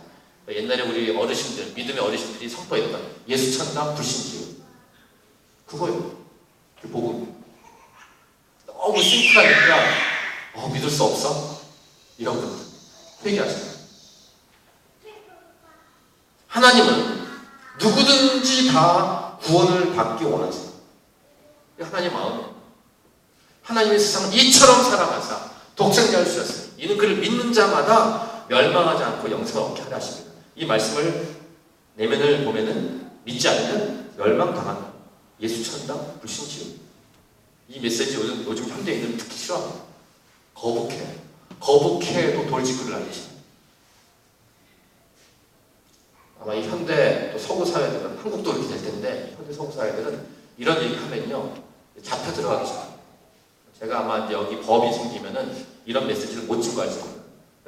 옛날에 우리 어르신들, 믿음의 어르신들이 선포했던 예수 천당 불신지요. 그거예요. 그 복음. 너무 심플하니까 믿을 수 없어? 이런 분들 회개하세요. 하나님은 누구든지 다 구원을 받기 원하세요. 하나님 마음이에요. 하나님의 세상을 이처럼 사랑하사 독생자를 주셨으니 이는 그를 믿는 자마다 멸망하지 않고 영생을 얻게 하려 하십니다. 이 말씀을 내면을 보면은 믿지 않으면 멸망당한다. 예수 천당 불신지요. 이 메시지 요즘 현대인들은 듣기 싫어합니다. 거북해도 돌직구를 날리십니다. 아마 이 현대 또 서구 사회들은, 한국도 이렇게 될 텐데 현대 서구 사회들은 이런 얘기 하면요 잡혀 들어가기 싫어요. 제가 아마 이제 여기 법이 생기면은 이런 메시지를 못 증거할 겁니다.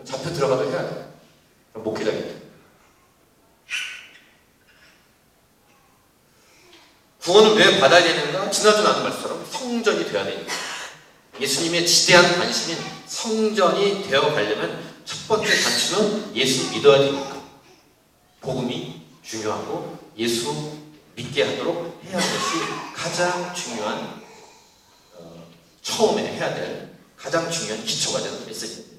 잡혀 들어가도 해야 돼요. 목회자겠죠. 구원을 왜 받아야 되는가? 지나도 나는 말처럼 성전이 되어야 됩니다. 예수님의 지대한 관심인 성전이 되어 가려면 첫 번째 단추는 예수 믿어야 되니까. 복음이 중요하고 예수 믿게 하도록 해야 하는 것이 가장 중요한 처음에 해야 될 가장 중요한 기초가 되는 메시지입니다.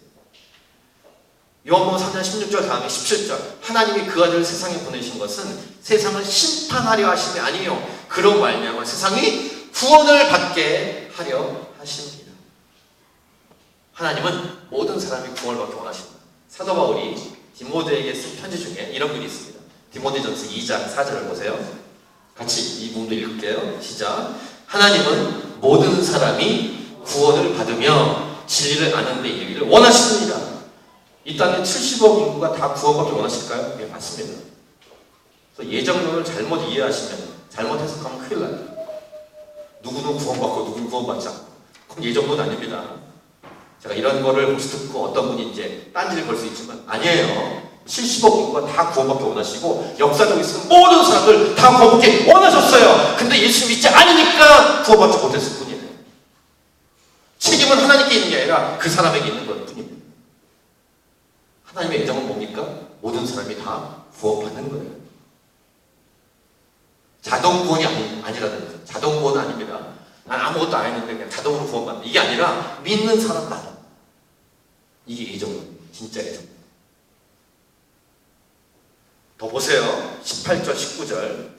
요한복음 3장 16절 다음에 17절 하나님이 그 아들을 세상에 보내신 것은 세상을 심판하려 하심이 아니요 그로 말미암아 세상이 구원을 받게 하려 하십니다. 하나님은 모든 사람이 구원을 받기 원하십니다. 사도 바울이 디모데에게 쓴 편지 중에 이런 글이 있습니다. 디모데전서 2장 4절을 보세요. 같이 이 부분도 읽을게요. 시작. 하나님은 모든 사람이 구원을 받으며 진리를 아는 데 이르기를 원하십니다. 이 땅에 70억 인구가 다 구원받기 원하실까요? 예, 맞습니다. 그래서 예정론을 잘못 이해하시면, 잘못 해석하면 큰일 나요. 누구는 구원받고 누구는 구원받지 않고. 그건 예정론 아닙니다. 제가 이런 거를 혹시 듣고 어떤 분이 이제 딴지를 걸 수 있지만 아니에요. 70억 인구가 다 구원받기 원하시고 역사적으로 있으면 모든 사람들 다 구원받기 원하셨어요. 근데 예수 믿지 않으니까 구원받지 못했을 뿐이에요. 책임은 하나님께 있는 게 아니라 그 사람에게 있는 것 뿐입니다. 하나님의 예정은 뭡니까? 모든 사람이 다 구원받는 거예요. 자동 구원이 아니라는 거죠. 자동 구원은 아닙니다. 난 아무것도 안 했는데 그냥 자동으로 구원받는 이게 아니라 믿는 사람마다 이게 예정은 진짜 예정. 더 보세요. 18절 19절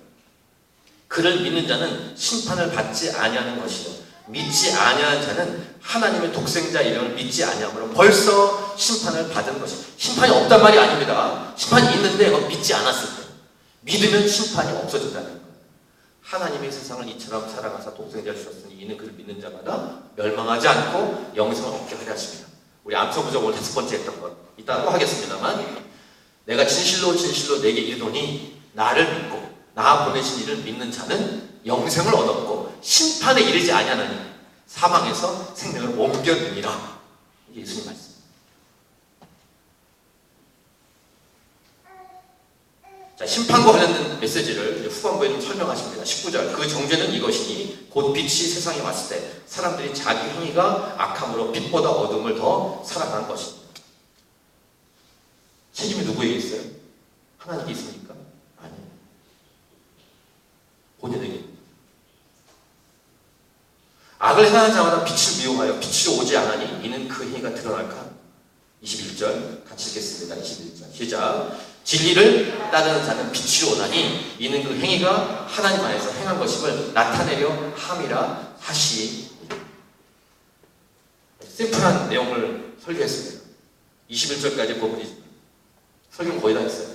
그를 믿는 자는 심판을 받지 아니하는 것이요 믿지 아니하는 자는 하나님의 독생자 이름을 믿지 아니하므로 벌써 심판을 받은 것이요. 심판이 없단 말이 아닙니다. 심판이 있는데 믿지 않았을 때 믿으면 심판이 없어진다는 거예요. 하나님의 세상을 이처럼 사랑하사 독생자를 주셨으니 이는 그를 믿는 자마다 멸망하지 않고 영생을 얻게 하려 하십니다. 우리 암서부적 오늘 5번째 했던 것 이따 또 하겠습니다만 내가 진실로 진실로 내게 이르노니 나를 믿고 나 보내신 이를 믿는 자는 영생을 얻었고 심판에 이르지 아니하나니 사망에서 생명을 옮겨느니라. 이게 예수님 말씀. 자, 심판과 관련된 메시지를 후반부에 좀 설명하십니다. 19절 그 정죄는 이것이니 곧 빛이 세상에 왔을 때 사람들이 자기 행위가 악함으로 빛보다 어둠을 더 사랑한 것입니다. 책임이 누구에게 있어요? 하나님께 있습니까? 아니에요. 본인에게. 악을 행하는 자마다 빛을 미워하여 빛이 오지 않으니 이는 그 행위가 드러날까? 21절 같이 읽겠습니다. 21절 시작. 진리를 따르는 자는 빛이 오나니 이는 그 행위가 하나님 안에서 행한 것임을 나타내려 함이라 하시니. 심플한 내용을 설교했습니다. 21절까지 부분이 설교는 거의 다 했어요.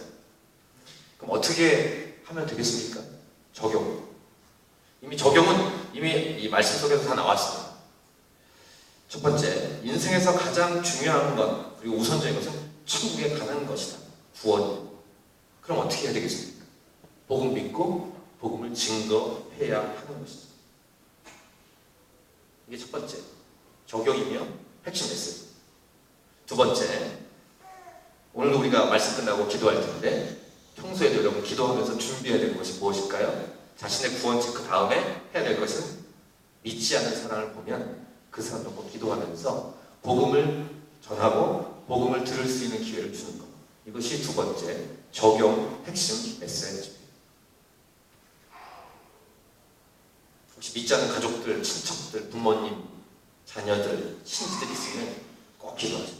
그럼 어떻게 하면 되겠습니까? 적용. 이미 적용은 이미 이 말씀 속에서 다 나왔습니다. 첫 번째, 인생에서 가장 중요한 것 그리고 우선적인 것은 천국에 가는 것이다. 구원. 그럼 어떻게 해야 되겠습니까? 복음 믿고 복음을 증거해야 하는 것이다. 이게 첫 번째, 적용이며 핵심 메시지. 두 번째, 오늘도 우리가 말씀 끝나고 기도할 텐데 평소에도 여러분 기도하면서 준비해야 되는 것이 무엇일까요? 자신의 구원 체크 다음에 해야 될 것은 믿지 않는 사람을 보면 그 사람 놓고 기도하면서 복음을 전하고 복음을 들을 수 있는 기회를 주는 것. 이것이 두 번째 적용 핵심 메시지입니다. 혹시 믿지 않는 가족들, 친척들, 부모님, 자녀들, 친지들 있으면 꼭 기도하세요.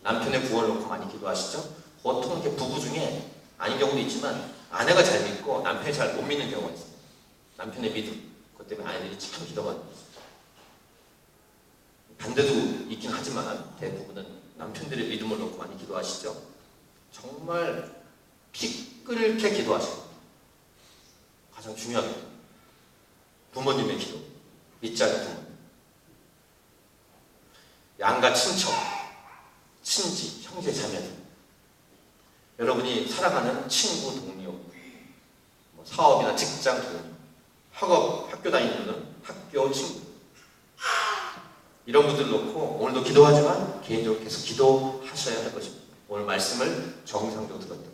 남편의 구원을 놓고 많이 기도하시죠? 보통 이렇게 부부 중에 아닌 경우도 있지만 아내가 잘 믿고 남편이 잘 못 믿는 경우가 있어요. 남편의 믿음, 그것 때문에 아내들이 참 기도가 안 돼요. 반대도 있긴 하지만 대부분은 남편들의 믿음을 놓고 많이 기도하시죠? 정말 피 끓게 기도하세요. 가장 중요합니다. 부모님의 기도, 믿지 않는 부모님, 양가 친척, 친지, 형제, 자매들, 여러분이 살아가는 친구, 동료, 사업이나 직장 동료, 학교 다니는 학교 친구, 이런 분들 놓고 오늘도 기도하지만 개인적으로 계속 기도하셔야 할 것입니다. 오늘 말씀을 정상적으로 들었다.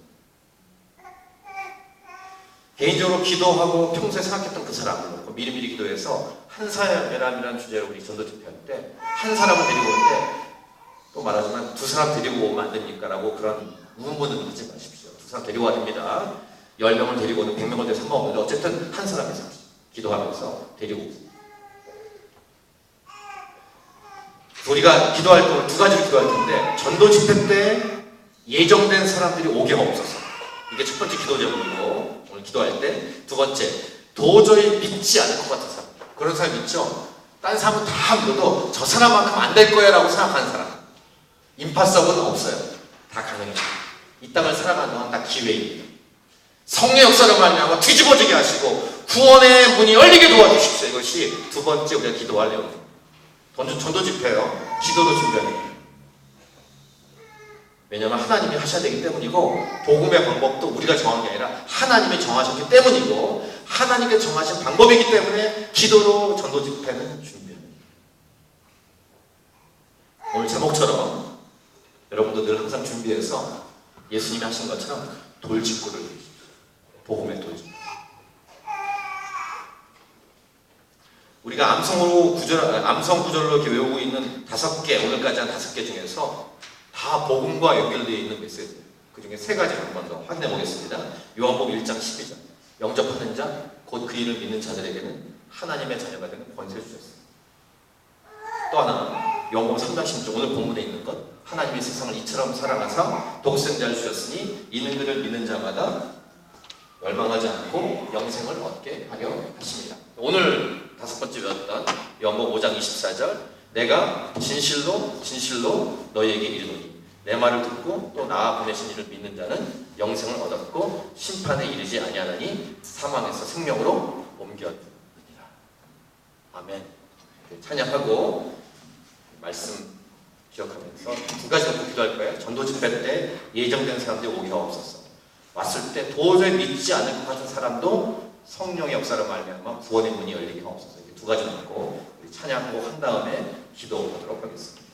개인적으로 기도하고 평소에 생각했던 그 사람을 놓고 미리미리 기도해서 한 사람이라는 주제로 우리 전도 집회할 때 한 사람을 데리고 오는데 또 말하지만 두 사람 데리고 오면 안 됩니까? 라고 그런 우문은 하지 마십시오. 두 사람 데리고 와야 됩니다. 10명을 데리고 오는 100명을 데리고 상관없는데 어쨌든 한 사람에서 기도하면서 데리고 오세요. 우리가 기도할 때 두 가지로 기도할 텐데 전도 집회 때 예정된 사람들이 오게 없어서 이게 첫 번째 기도 제목이고 오늘 기도할 때 두 번째 도저히 믿지 않을 것 같은 사람 그런 사람 있죠? 딴 사람은 다 믿어도 저 사람만큼 안 될 거야 라고 생각하는 사람 임파서블은 없어요. 다 가능해요. 이 땅을 살아가는 동안 다 기회입니다. 성령 역사를 말미암아 뒤집어지게 하시고 구원의 문이 열리게 도와주십시오. 이것이 두 번째 우리가 기도할 내용입니다. 전도 집회요. 기도로 준비하는 거예요. 왜냐하면 하나님이 하셔야 되기 때문이고 복음의 방법도 우리가 정한 게 아니라 하나님이 정하셨기 때문이고 하나님께 정하신 방법이기 때문에 기도로 전도 집회는 준비합니다. 오늘 제목처럼 여러분도 늘 항상 준비해서 예수님이 하신 것처럼 돌직구를 복음의 돌직구. 우리가 암성 구절로 이렇게 외우고 있는 5개, 오늘까지 한 5개 중에서 다 복음과 연결되어 있는 메시지예요. 그 중에 3가지 한 번 더 확인해 보겠습니다. 요한복음 1장 12절. 영접하는 자, 곧 그 이름을 믿는 자들에게는 하나님의 자녀가 되는 권세를 주셨어요. 또 하나, 요한복음 3장 16절. 오늘 본문에 있는 것. 하나님이 세상을 이처럼 사랑하사 독생자를 주셨으니 이는 그를 믿는 자마다 멸망하지 않고 영생을 얻게 하려 하십니다. 오늘 5번째 배웠던 요한복음 5장 24절. 내가 진실로 진실로 너희에게 이르노니 내 말을 듣고 또 나 보내신 이를 믿는 자는 영생을 얻었고 심판에 이르지 아니하나니 사망에서 생명으로 옮겨지니라. 아멘. 찬양하고 말씀 기억하면서 2가지 놓고 기도할 거예요. 전도 집회 때 예정된 사람들이 오게 없었어. 왔을 때 도저히 믿지 않을 것 같은 사람도 성령의 역사로 말미암아 구원의 문이 열리게 없었어. 이렇게 2가지 놓고 우리 찬양하고 한 다음에 기도하도록 하겠습니다.